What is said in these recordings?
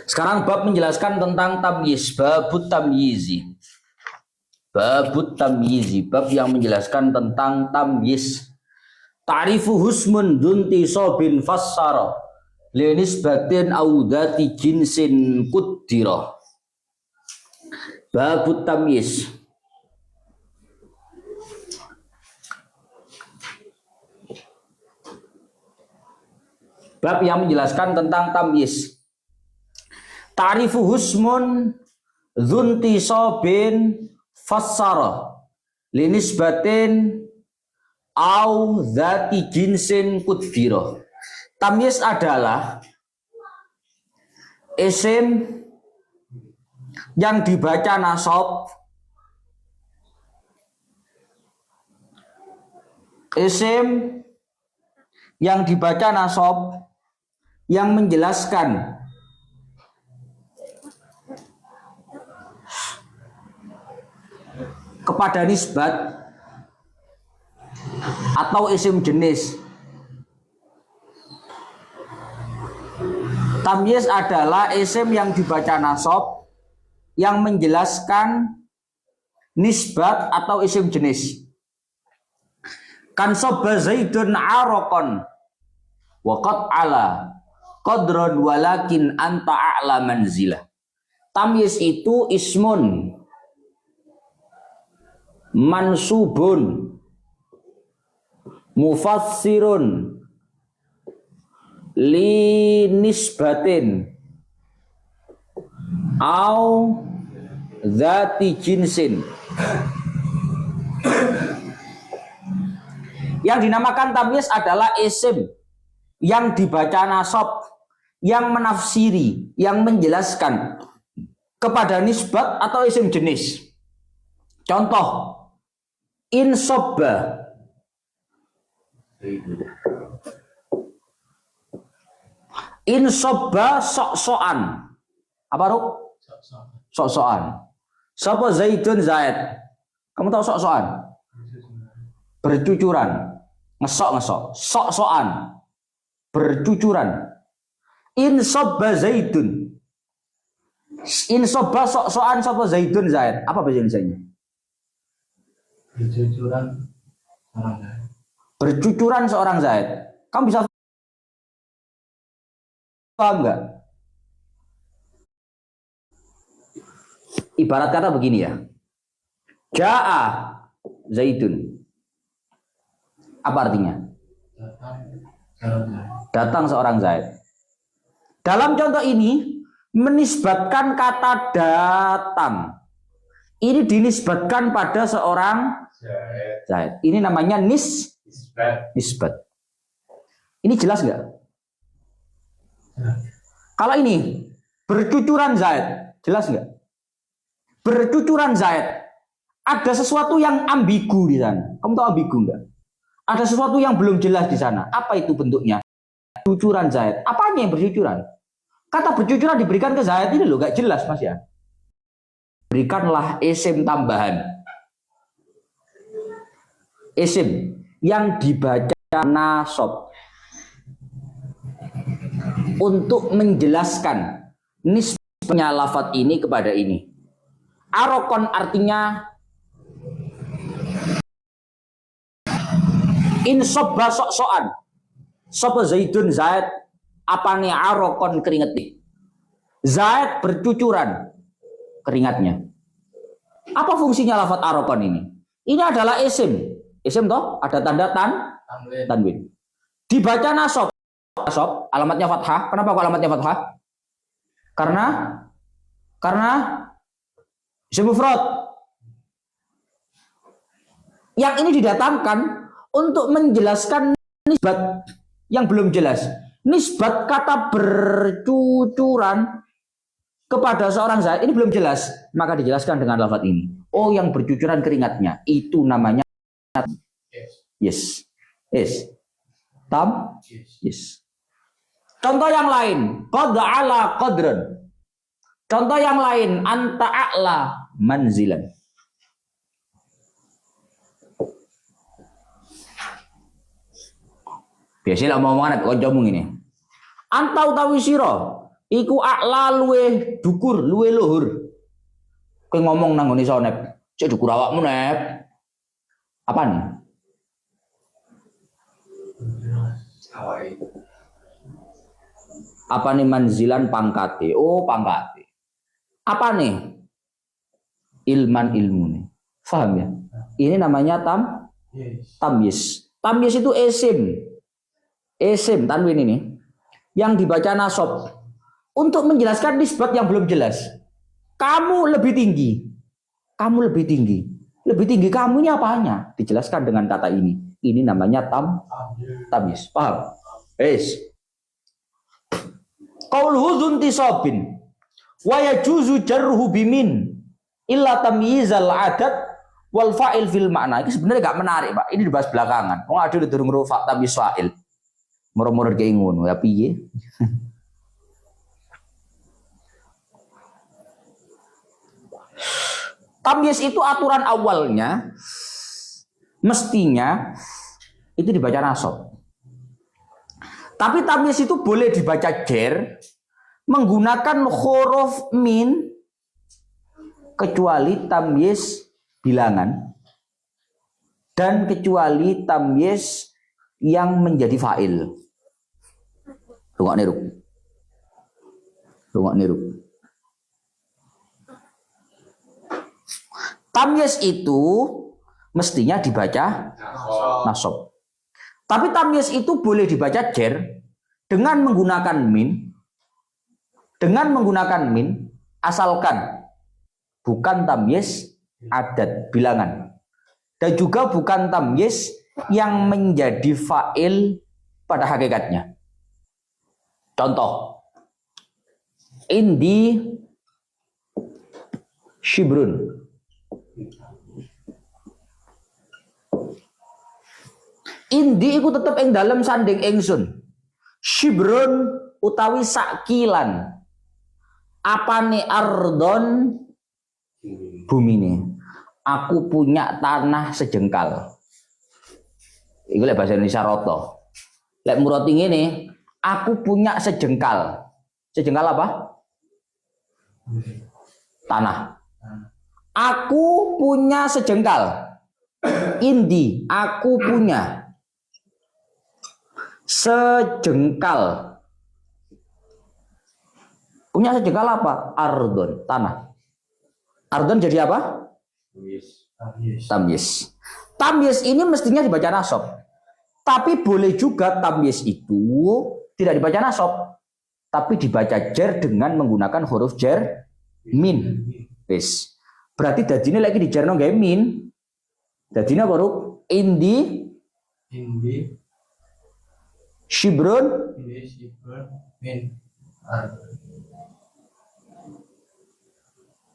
Sekarang bab menjelaskan tentang tamyiz, babut tamyizi. Babut tamyizi, bab yang menjelaskan tentang tamyiz. Ta'rifu husmun dunti sobin fassara linisbatin audati jinsin kuddira. Babut tamyiz. Bab yang menjelaskan tentang tamyiz. Ta'rifu husmun dzunti sobin fassara linisbatin au dzati jinsin kuddira. Tamyiz adalah isim yang dibaca nasab, isim yang dibaca nasab yang menjelaskan kepada nisbat atau isim jenis. Tamyiz adalah isim yang dibaca nasab yang menjelaskan nisbat atau isim jenis. Kan sabba zaidun araqan wa qad ala qadran walakin anta a'la manzilah. Tamyiz itu ismun mansubun mufassirun li nisbatin au dzati jinsin. Yang dinamakan tamyiz adalah isim yang dibaca nasab, yang menafsiri, yang menjelaskan kepada nisbat atau isim jenis. Contoh, insobba, insobba sok-sokan. Apa Ruk? Sok-sokan. Sapa Zaidun Zaid? Kamu tahu sok-sokan? Bercucuran, ngesok-ngesok, sok-sokan, bercucuran. Insobba Zaidun. Insobba sok-sokan sapa Zaidun Zaid. Apa bahasa Indonesianya? Bercucuran seorang Zaid. Bercucuran seorang Zaid. Kamu bisa paham nggak? Ibarat kata begini ya. Ja'a Zaidun. Apa artinya? Datang seorang Zaid. Dalam contoh ini menisbatkan kata datang. Ini dinisbatkan pada seorang Zaid. Ini namanya nisbat. Ini jelas nggak? Kalau ini bercucuran Zaid, jelas nggak? Bercucuran Zaid, ada sesuatu yang ambigu di sana. Kamu tahu ambigu nggak? Ada sesuatu yang belum jelas di sana. Apa itu bentuknya? Cucuran Zaid. Apanya yang bercucuran? Kata bercucuran diberikan ke Zaid ini loh, nggak jelas Mas ya. Berikanlah isim tambahan. Isim yang dibaca nasab untuk menjelaskan nisbahnya lafadz ini kepada ini. Arokon artinya insobba sok-sokan. Sopo Zaidun Zaid, apa nih arokon keringet nih. Zaid bercucuran keringatnya. Apa fungsinya lafadz arokon ini? Ini adalah isim. Isim toh ada tanda tanwin. Dibaca nasab. Nasab alamatnya fathah. Kenapa kok alamatnya fathah? Karena isim mufrad. Yang ini didatangkan untuk menjelaskan nisbat yang belum jelas. Nisbat kata bercucuran kepada seorang Zaid ini belum jelas, maka dijelaskan dengan lafadz ini. Oh, yang bercucuran keringatnya itu namanya yes. Yes. Contoh yang lain, qad ala qadran. Contoh yang lain, anta a'la manzilan. Biasa lah omongan kancamu ngene. Anta utawi sira iku a'la luwe dukur, luwe luhur. Kowe ngomong nang ngene sonep, cek dukur awakmu nep. Apaan? Awake. Apa nih manzilan pangkate? Oh pangkate. Apa nih? Ilman ilmu nih. Faham ya? Ini namanya tamyiz. Tamyiz itu isim. Isim tanwin ini yang dibaca nasab untuk menjelaskan nisbat yang belum jelas. Kamu lebih tinggi. Kamu lebih tinggi. Lebih tinggi kamu ini apanya? Dijelaskan dengan kata ini. Ini namanya tamyiz. Paham? Qauluhu dzuntisabin wa yajuzu jarruhu bimin illa tamyizal adat wal fa'il fil makna. Ini sebenarnya gak menarik, Pak. Ini dibahas belakangan. Wong ada durung rufa tamyiz fa'il. Moro-moro kayak ngono ya piye? Tamyiz itu aturan awalnya mestinya itu dibaca nasab. Tapi tamyiz itu boleh dibaca jer menggunakan huruf min kecuali tamyiz bilangan dan kecuali tamyiz yang menjadi fa'il. Rungok niru. Tamyiz itu mestinya dibaca nasab. Tapi tamyiz itu boleh dibaca jer dengan menggunakan min. Dengan menggunakan min asalkan bukan tamyiz adat bilangan. Dan juga bukan tamyiz yang menjadi fa'il pada hakikatnya. Contoh. Indi shibrun. Indi iku tetep ing dalem sanding ingsun. Shibrun utawi sakilan. Apane ardon bumine. Aku punya tanah sejengkal. Iku lek bahasa Indonesia roto. Lek muroti ngene, aku punya sejengkal. Sejengkal apa? Tanah. Aku punya sejengkal. Indi, aku punya sejengkal. Punya sejengkal apa? Ardon, tanah. Ardon jadi apa? Tamyiz. Tamyiz ini mestinya dibaca nasab. Tapi boleh juga tamyiz itu tidak dibaca nasab, tapi dibaca jer dengan menggunakan huruf jer min. Wis. Berarti dadine lagi dijerno gawe min. Dadine apa, Ruk? Indi shibrun min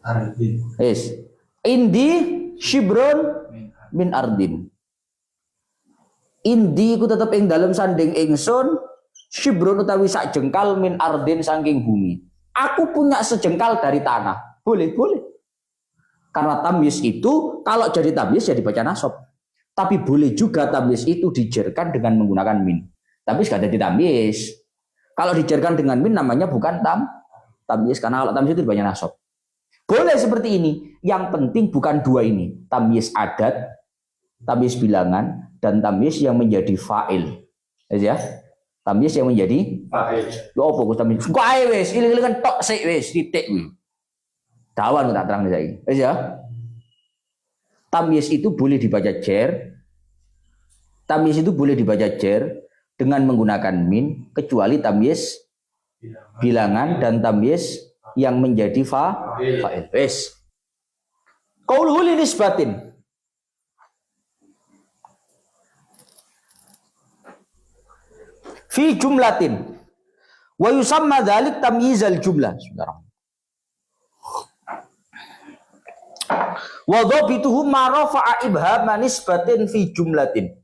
ardin. Yes. Indi shibrun min ardin. Indi ku tetep ing dalem sanding ingsun, shibrun utawi sak jengkal min ardin saking bumi. Aku punya sejengkal dari tanah. Boleh. Karena tamyiz itu kalau jadi tamyiz ya dibaca nasab. Tapi boleh juga tamyiz itu dijerkan dengan menggunakan min. Tapi sekadar di tamyiz. Kalau dijerkan dengan min namanya bukan tamyiz karena kalau tamyiz itu dibaca nasab. Boleh seperti ini. Yang penting bukan dua ini. Tamyiz adat, tamyiz bilangan, dan tamyiz yang menjadi fa'il. Ya. Tamyiz yang menjadi Fa'il. Yo opo Gus tamyiz? Kok ae wis, iling-ilingan tok sik wis, titik kuwi. Dawan tak terang saiki. Wis ya. Tamyiz itu boleh dibaca jer. Tamyiz itu boleh dibaca jer dengan menggunakan min kecuali tamyiz bilangan dan tamyiz yang menjadi fa'il. Wis. Qauluhu li nisbatin. Fi jumlatin. Wa yusamma dzalik tamyizal jumlah. Wa dhabituhu ma rafa'a ibhama nisbatin fi jumlatin.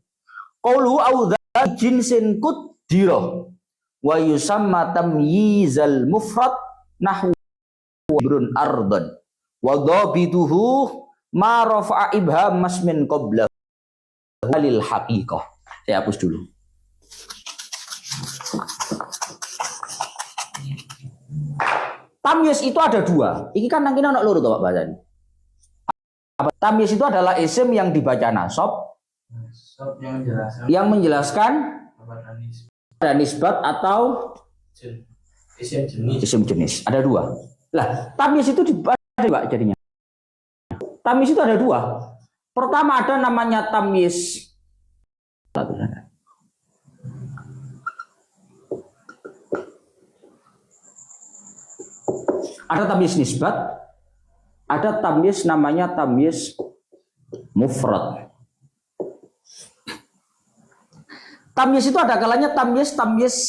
Qauluhu au jinsin qudira. Wa yusamma tamyizal mufrad nahwu brun ardan. Wa dhabituhu ma rafa'a ibham masmin qablahu lil haqiqah. Saya hapus dulu. Tamyiz itu ada dua. Iki kan nang kene ana loro to Pak bahasane. Tamyiz itu adalah isim yang dibaca nasab Sob yang menjelaskan yang menjelaskan kepada nisbat ada nisbat atau isim jenis. isim jenis. Ada dua. Lah, tamyiz itu dibaca Pak jadinya. Tamyiz itu ada dua. Pertama ada namanya tamyiz. Ada tamyiz nisbat, ada tamyiz namanya tamyiz mufrad. Tamyiz itu ada kalanya tamyiz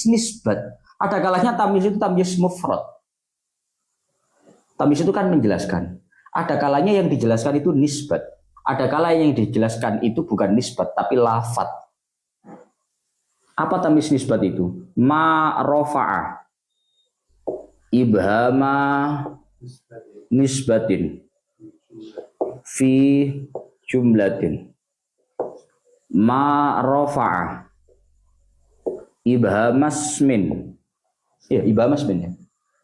nisbat, ada kalanya tamyiz itu tamyiz mufrad. Tamyiz itu kan menjelaskan. Ada kalanya yang dijelaskan itu nisbat, ada kalanya yang dijelaskan itu bukan nisbat tapi lafat. Apa tamyiz nisbat itu? Ma rafa'a ibhama nisbatin fi jumlatin. Ma rafa'a ibhamasmin. Ya, ibhamasmin ya.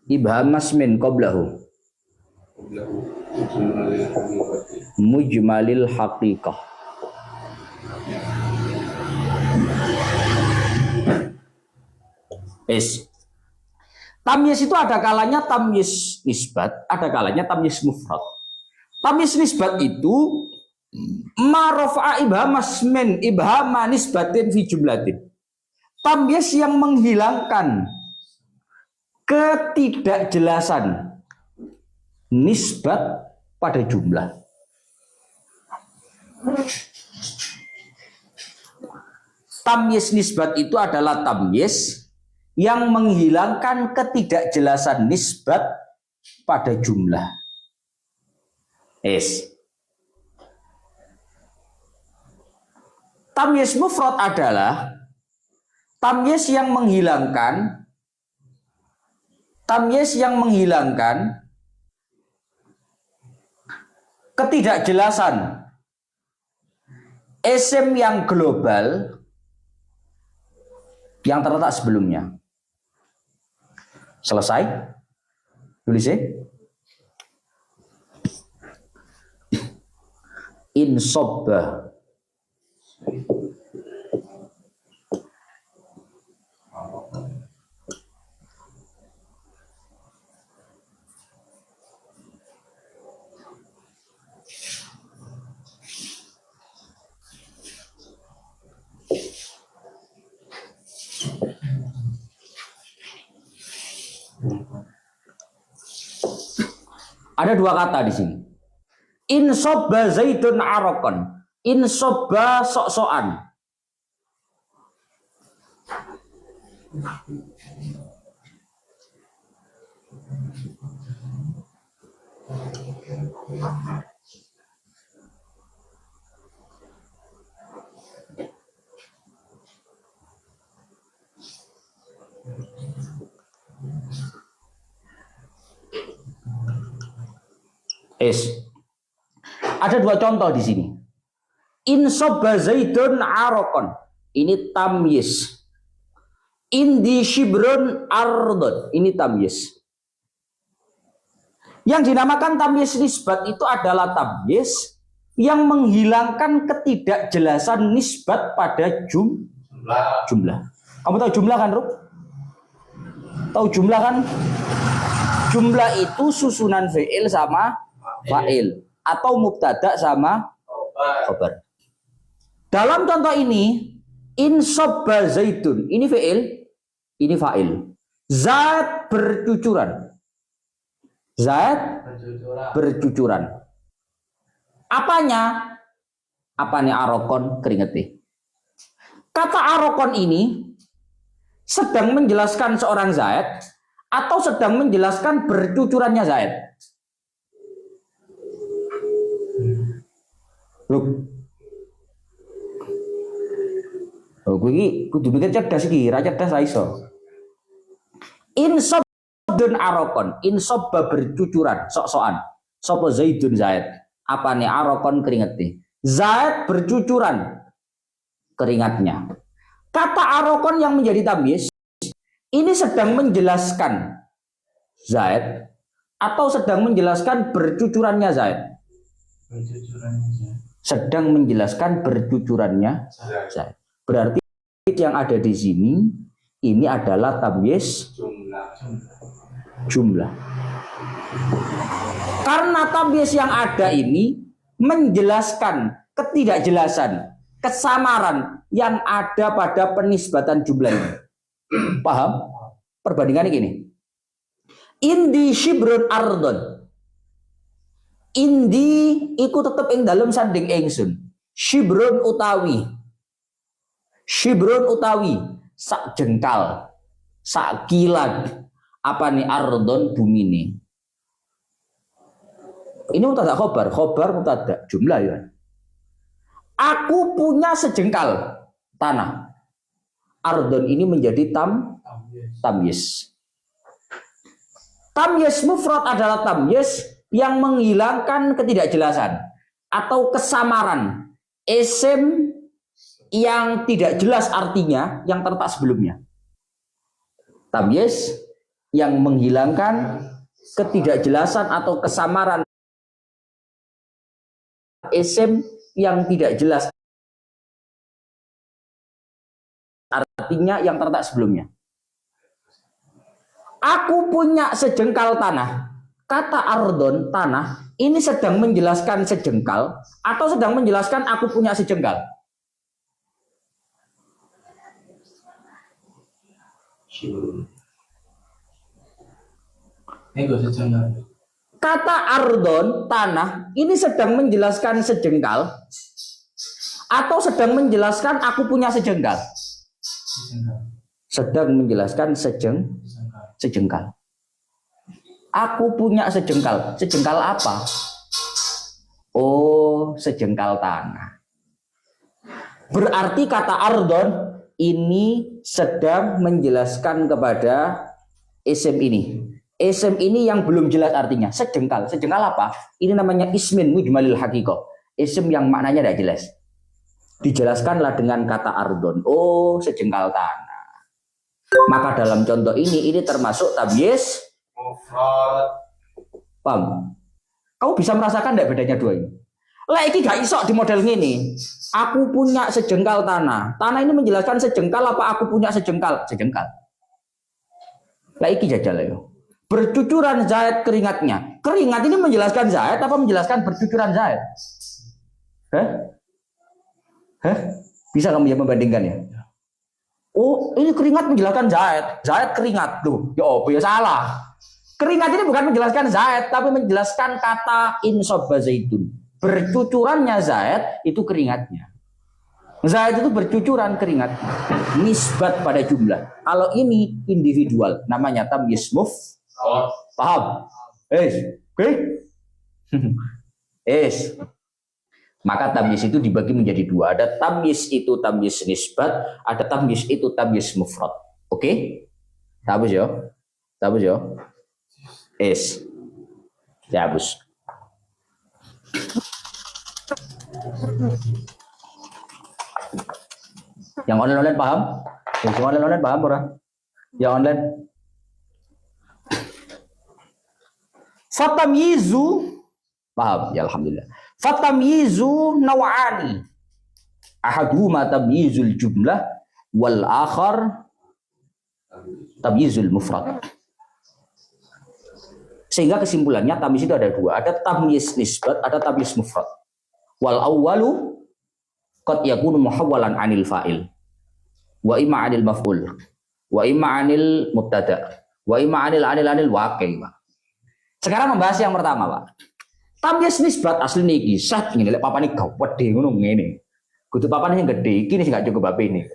Ibhamasmin qablahu mujmalil haqiqah. Tamyiz itu ada kalanya tamyiz nisbat, ada kalanya tamyiz mufrad. Tamyiz nisbat itu ma rafa'a ibhamasmin ibhama nisbatin fi jumlatin. Tamyiz yang menghilangkan ketidakjelasan nisbat pada jumlah. Tamyiz nisbat itu adalah tamyiz yang menghilangkan ketidakjelasan nisbat pada jumlah. Tamyiz mufrad adalah tamyiz yang menghilangkan ketidakjelasan isim yang global yang terletak sebelumnya. Selesai? Tulis ya. Insobba. Ada dua kata di sini. Insobba zaidun arokon. Insobba sok-sokan. Ada dua contoh di sini. Insobba zaidun arokon. Ini tamyiz. Indi shibrun ardon. Ini tamyiz. Yang dinamakan tamyiz nisbat itu adalah tamyiz yang menghilangkan ketidakjelasan nisbat pada jumlah. Kamu tahu jumlah kan, Ruk? Tahu jumlah kan? Jumlah itu susunan fi'il sama fa'il atau mubtada sama khabar. Dalam contoh ini, insobba zaidun, ini fi'il, ini fa'il. Zaid bercucuran. Zaid bercucuran. Apanya? Apanya arokon keringeti. Kata arokon ini sedang menjelaskan seorang Zaid atau sedang menjelaskan bercucurannya Zaid. Loh. Oh, gue kudu mikir cerdas iki, ra cerdas ra iso. Insobdun arokon, insobba bercucuran, sok-sokan. Sopo Zaidun Zaid. Apane arokon keringeti. Zaid bercucuran keringatnya. Kata arokon yang menjadi tamyiz ini sedang menjelaskan zaid atau sedang menjelaskan bercucurannya zaid. Pencucurannya. Sedang menjelaskan bercucurannya zaid. Berarti yang ada di sini ini adalah tamyiz jumlah. Karena tamyiz yang ada ini menjelaskan ketidakjelasan, kesamaran yang ada pada penisbatan jumlah ini. Paham? Perbandingannya gini. Indi shibrun ardon. Indi iku tetep ing dalam sanding ingsun. Shibrun utawi. Shibrun utawi sak jengkal, sak kilan. Apa nih ardon bumi ini? Ini mutada khobar mutada jumlah ya. Aku punya sejengkal tanah. Ardon ini menjadi tamyiz. Tamyiz mufrad adalah tamyiz yang menghilangkan ketidakjelasan atau kesamaran isim yang tidak jelas artinya yang terletak sebelumnya. Tamyiz yang menghilangkan ketidakjelasan atau kesamaran isim yang tidak jelas artinya yang terletak sebelumnya. Aku punya sejengkal tanah. Kata ardon tanah ini sedang menjelaskan sejengkal atau sedang menjelaskan aku punya sejengkal. Kata ardon tanah ini sedang menjelaskan sejengkal atau sedang menjelaskan aku punya sejengkal. Sedang menjelaskan sejengkal. Aku punya sejengkal. Sejengkal apa? Oh, sejengkal tanah. Berarti kata ardon ini sedang menjelaskan kepada isim ini. Isim ini yang belum jelas artinya. Sejengkal. Sejengkal apa? Ini namanya ismin mujmalil haqiqah. Isim yang maknanya tidak jelas. Dijelaskanlah dengan kata ardon. Oh, sejengkal tanah. Maka dalam contoh ini termasuk tamyiz mufrad. Paham? Kamu bisa merasakan tidak bedanya dua ini? Lah iki gak iso di model ini. Aku punya sejengkal tanah. Tanah ini menjelaskan sejengkal apa aku punya sejengkal? Sejengkal. Lah iki jajal ya. Bercucuran zaid keringatnya. Keringat ini menjelaskan zaid apa menjelaskan bercucuran zaid? Bisa kamu ya membandingkan ya? Oh, ini keringat menjelaskan zaid. Zaid keringat tuh. Ya salah. Keringat ini bukan menjelaskan zaid, tapi menjelaskan kata insobba zaitun. Bercucurannya zaid itu keringatnya. Zaid itu bercucuran keringat. Nisbat pada jumlah. Kalau ini individual, namanya tamyiz mufrad. Paham? Oke? Maka tamyiz itu dibagi menjadi dua. Ada tamyiz itu tamyiz nisbat, ada tamyiz itu tamyiz mufrad. Oke? Tabus yo. Ya, bus. Yang online paham? Yang online paham ora? Yang online. Fatamyizu paham? Ya alhamdulillah. Fatamyizu naw'ani. Ahaduhuma tamyizul jumlah wal akhar tamyizul mufrad. Sehingga kesimpulannya tamyiz itu ada dua, ada tamyiz nisbat, ada tamyiz mufrad. Wal awwalu qad yakunu muhawwalan 'anil fa'il wa imma 'anil maf'ul wa imma 'anil mubtada wa imma 'anil waqi'. Sekarang membahas yang pertama, Pak. Tamyiz nisbat asline iki sah ngene lek papane gawedhe ngono ngene. Kudu papane sing gedhe iki sing gak cukup HP ini.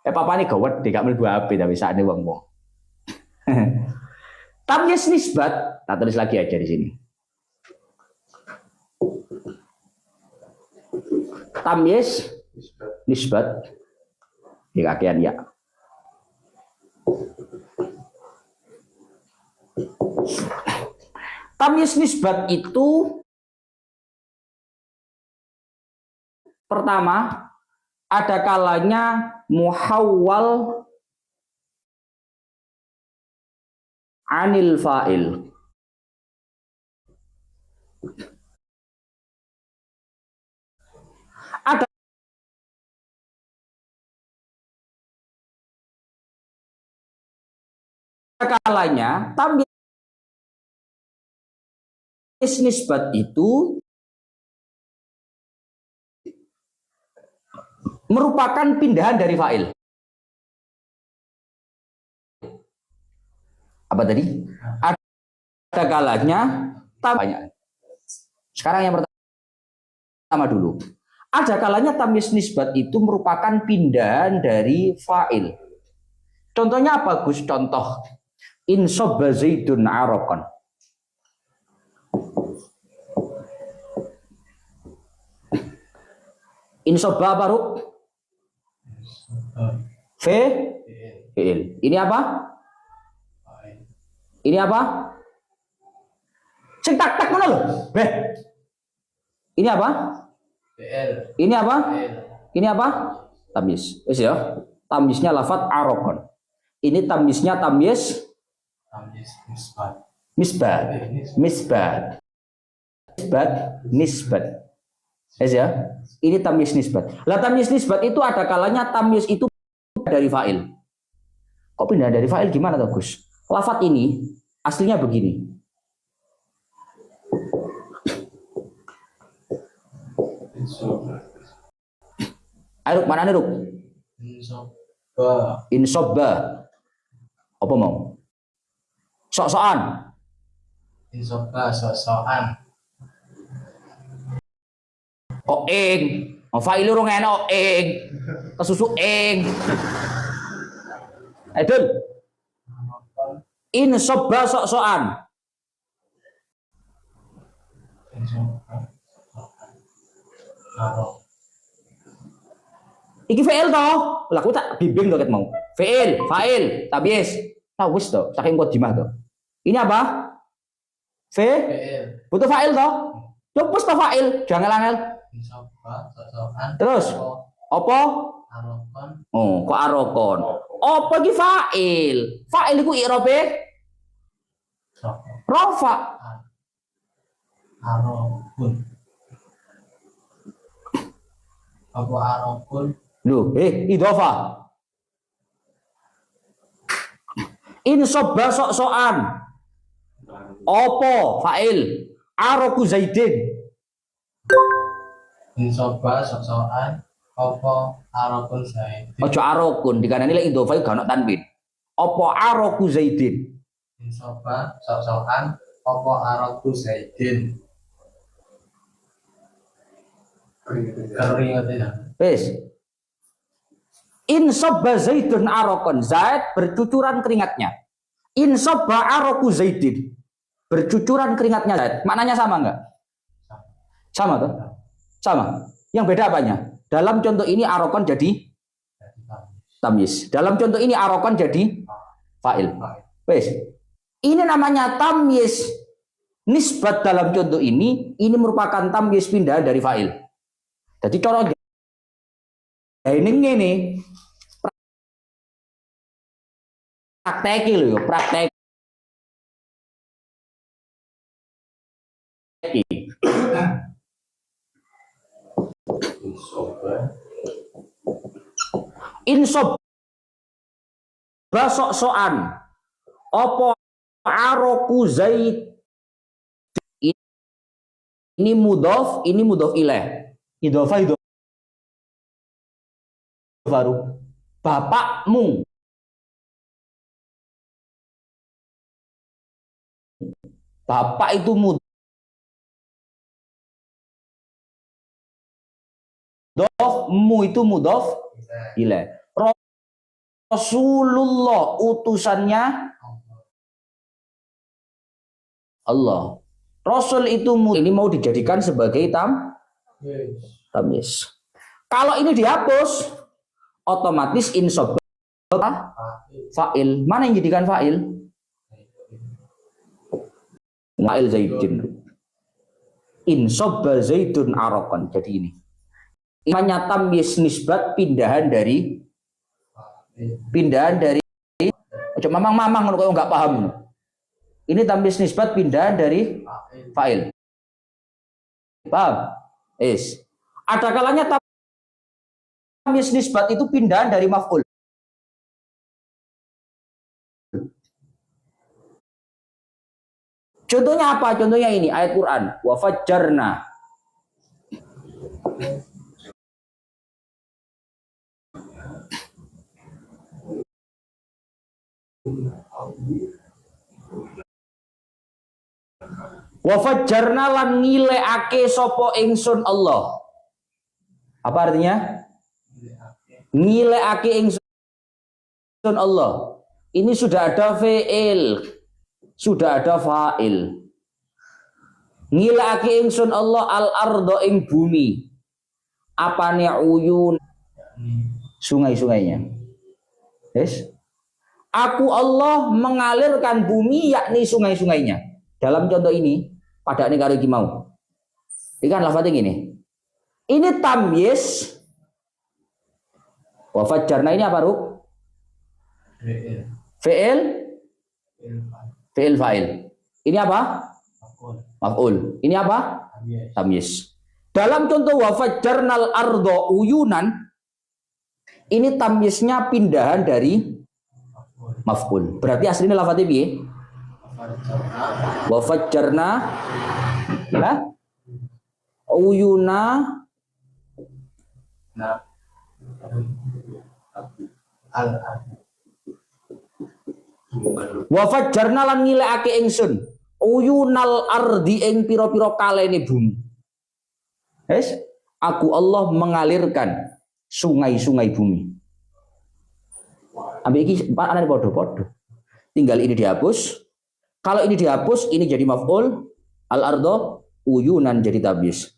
Papane gawedhe gak mlebu HP tapi sakne wong-wong. Tamyiz nisbat, tak tulis lagi aja di sini. Tamyiz nisbat di kakean ya. Tamyiz nisbat itu pertama ada kalanya muhawwal anil fa'il. Ada kalanya tamyiz nisbat itu merupakan pindahan dari fa'il. Apa tadi? Ada kalanya banyak. Sekarang yang pertama dulu. Ada kalanya tamyiz nisbat itu merupakan pindahan dari fa'il. Contohnya apa, Gus? Contoh in sabba zaidun araqan. In sabba apa, Ruk? Fi'il. Ini apa? Ini apa? Sing tak mana lho? Beh. Ini apa? Ini apa? Ini apa? Tamyiz. Wis ya. Tamyiznya lafadz araqan. Ini tamyiznya tamyiz nisbat. Nisbat. Wis ya. Ini tamyiz nisbat. Lah tamyiz nisbat itu ada kalanya tamyiz itu dari fa'il. Kok pindah dari fa'il gimana toh, Gus? Lafadz ini aslinya begini. Ayo, mana nih, Ruk? Insobba. Apa mau? Sok-sokan. Insobba sok-sokan. Ing. Fa'il urung enak ing. Kesusu ing. Aidul. Insobba sok-sokan. Iki fi'il toh. Lah aku tak bimbing to ket mau. Fi'il, fa'il, tamyiz. Nah wis to, saking qadimah to. Ini apa? Butuh fa'il toh. Cepus to fa'il, jangan angel. Terus apa? Arokon. Oh, kok arokon. Apa iki fa'il? Fa'il iku i'rabe rafa. Arokun. Apa arokun? Loh, idhofa. In sobba sok-sokan. Apa fa'il? Aroku zaidin. Insobba sok-sokan. Apa arokun zaidin. Ojo arokun dikanani lek idhofa iku gak ono tanwin. Apa aroku zaidin? Insobba sok-sokan. Apa aroku zaidin. Keringat ya. Wis. In sobba zaidun arokon. Zaid bercucuran keringatnya. In sobba aroku zaidin. Bercucuran keringatnya Zaid. Maknanya sama enggak? Sama tuh? Sama. Yang beda apanya? Dalam contoh ini arokon jadi tamyiz. Dalam contoh ini arokon jadi fa'il. Wis. Ini namanya tamyiz nisbat dalam contoh ini merupakan tamyiz pindahan dari fa'il. Jadi cara ini praktek lho, praktek. Insob sok-sokan. Apa aroku zaid. Ini mudhof ilaih. Idhofa baru bapakmu. Bapak itu mudhof mu itu mudhof ilaih. Rasulullah utusannya Allah. Rasul itu ini mau dijadikan sebagai tamyiz. Kalau ini dihapus, otomatis insob fa'il. Mana yang jadikan fa'il? Fa'il zaidin. Insobba zaidun arokon. Jadi ini. Namanya tamyiz nisbat pindahan dari Pindahan dari ojo mamang-mamang kalau nggak paham. Ini tamyiz nisbat pindahan dari fa'il. Paham? Is. Ada kalanya tamyiz nisbat itu pindahan dari maf'ul. Contohnya apa? Contohnya ini ayat Quran. Wa fajjarna. Wa fajjarna lan ngileake sapa ingsun Allah. Apa artinya? Ngileake ingsun Allah. Ini sudah ada fi'il, sudah ada fa'il. Ngileake ingsun Allah al-ardha ing bumi. Apane uyun? Sungai-sungainya. Yes. Aku Allah mengalirkan bumi yakni sungai-sungainya. Dalam contoh ini, pada ini karo iki mau. Ikan lafadznya gini. Ini tamyiz. Wa fajjarna ini apa, Ruk? Fi'il. Fi'il fa'il. Ini apa? Maf'ul. Ini apa? Tamyiz. Dalam contoh wa fajjarnal ardo uyunan, ini tamyiznya pindahan dari maf'ul. Berarti aslinya lafadznya piye? Wa fajjarna uyuna wa fajjarna lan ngilekake ingsun uyunal ardi ing pira-pira kalene bumi. Yes, aku Allah mengalirkan sungai-sungai bumi. Ambek iki anane padha-padha. Tinggal ini dihapus. Kalau ini dihapus, ini jadi maf'ul, al-ardo uyunan jadi tamyiz.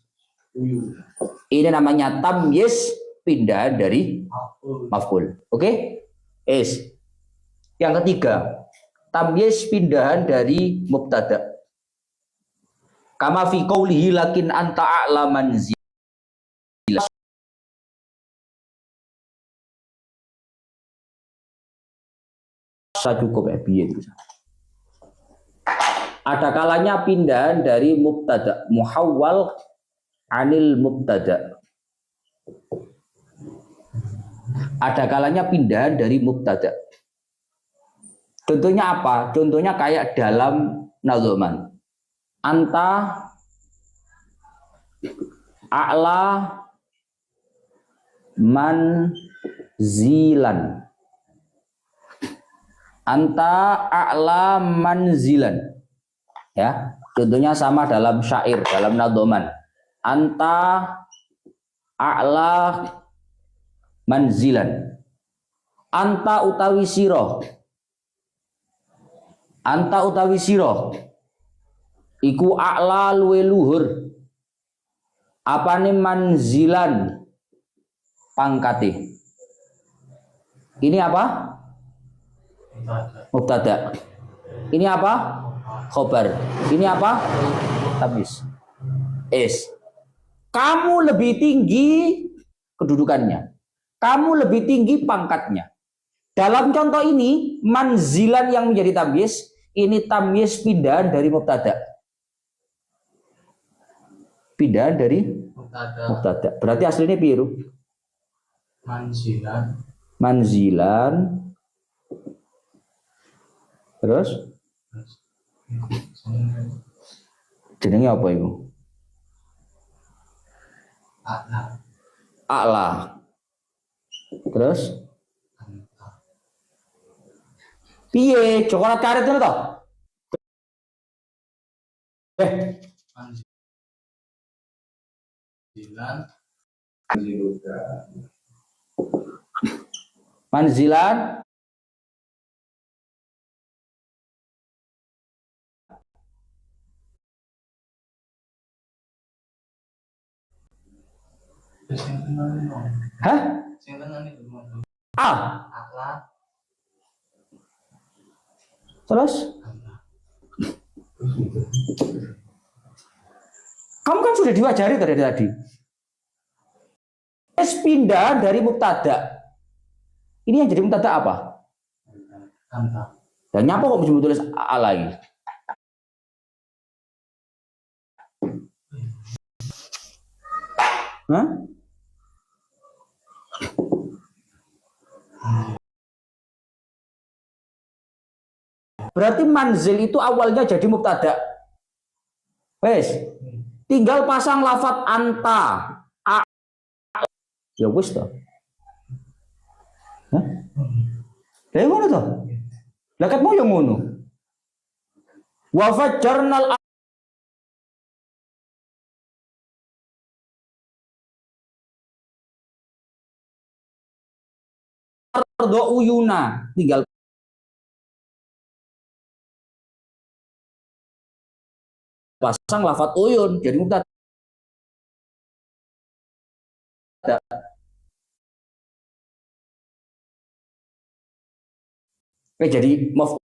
Ini namanya tamyiz pindahan dari maf'ul. Oke? Es. Yang ketiga, tamyiz pindahan dari mubtada. Kama fi qoulihi lakin anta a'laman zila. Cukup piye itu. Ada kalanya pindahan dari mubtada, muhawwal anil mubtada. Ada kalanya pindahan dari mubtada. Contohnya apa? Contohnya kayak dalam nadzoman. Anta a'la manzilan. Anta a'la manzilan. Ya, contohnya sama dalam syair, dalam nadzoman. Anta a'la manzilan. Anta utawi sira. Anta utawi sira. Iku a'la luwe luhur. Apane manzilan pangkate. Ini apa? Mubtada. Ini apa? Khobar. Ini apa? Tamyiz. Es. Kamu lebih tinggi kedudukannya. Kamu lebih tinggi pangkatnya. Dalam contoh ini, manzilan yang menjadi tamyiz, ini tamyiz pindahan dari mubtada. Pindahan dari mubtada. Berarti aslinya piru? Manzilan. Manzilan. Terus? Jenenge apa itu? A'la. Terus? Piye? Coklat karet itu toh? Manzilan. Hah? Ah. Terus? Kamu kan sudah diwajari tadi. Es pindah dari mubtada. Ini yang jadi mubtada apa? Anta. Dan nyapa kok bisa tulis a lagi? Hah? Berarti manzil itu awalnya jadi mubtada. Wes, tinggal pasang lafat anta. A. Ya wes toh. Hah? Lah ngono toh? Lah ketemu yang ngono. Wa fajjarnal arda uyuna. Tinggal pasang lafat uyun jadi mubtada. Jadi maf'ul.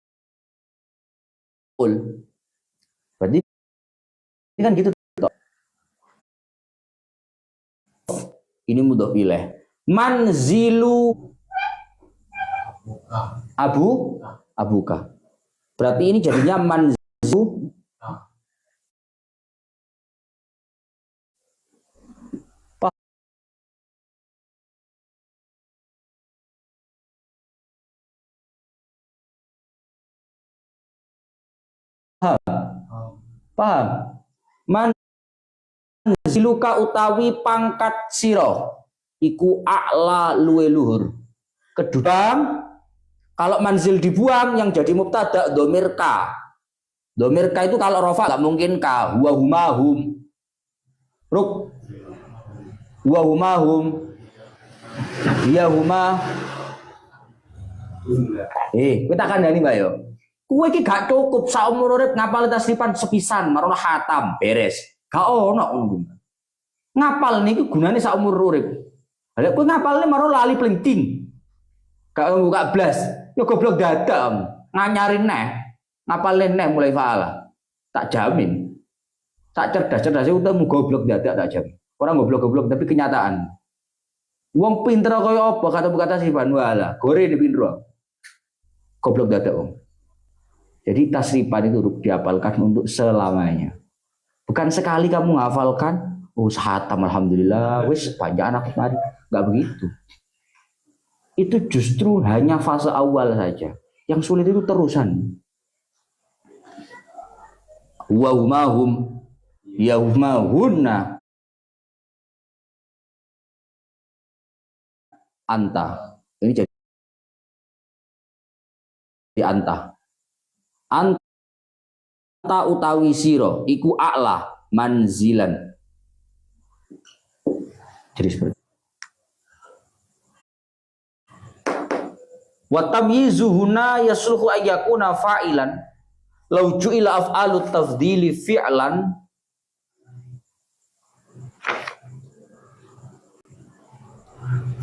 Berarti ini kan gitu toh. Ini mudhof ilaih. Manzilu abuka. Berarti ini jadinya manzilu paham? Manziluka utawi pangkat siro iku a'la luwe luhur. Kedua, kalau manzil dibuang yang jadi mubtada dhamir ka. Dhamir ka itu kalau rofa nggak mungkin ka. Wa huma hum. Ruk. Wa huma hum. Ya huma. Kita kandhani Mbak yo. Kowe iki gak cukup saumur urip ngapal tasrifan sepisan marono khatam beres. Gak ono ngono. Ngapal niki gunane saumur urip. Lha kowe ngapalne marono lali plenting. Gak buka blas. Yo goblok dadak nganyarin neh. Ngapalne neh mulai faala. Tak jamin. Tak cerdas-cerdas utemu goblok dadak tak jamin. Orang goblok-goblok tapi kenyataan. Wong pinter kaya apa kata tasrifan wala. Gore ini pinter. Goblok dadak wong. Jadi tasrifan itu dihafalkan untuk selamanya. Bukan sekali kamu menghafalkan, oh khatam alhamdulillah, wis panjang anak mari. Enggak begitu. Itu justru hanya fase awal saja. Yang sulit itu terusan. Wa humahum yaumahunna anta. Ini jadi anta. Anta utawi siro iku a'la manzilan. Jadi seperti wa tamyizu huna yasluhu ayyakuna fa'ilan law ju'ila af'alut tafdhili fi'lan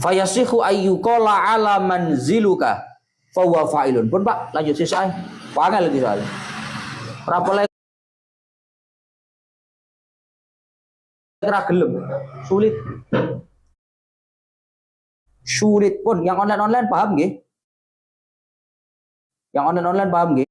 fayasihu ayyuqala ala manziluka fa huwa fa'ilun. Pun Pak, lanjut sisa. Panel lagi soalnya. Berapa lagi? Gelem. Sulit pun. Yang online paham nggih? Yang online paham nggih?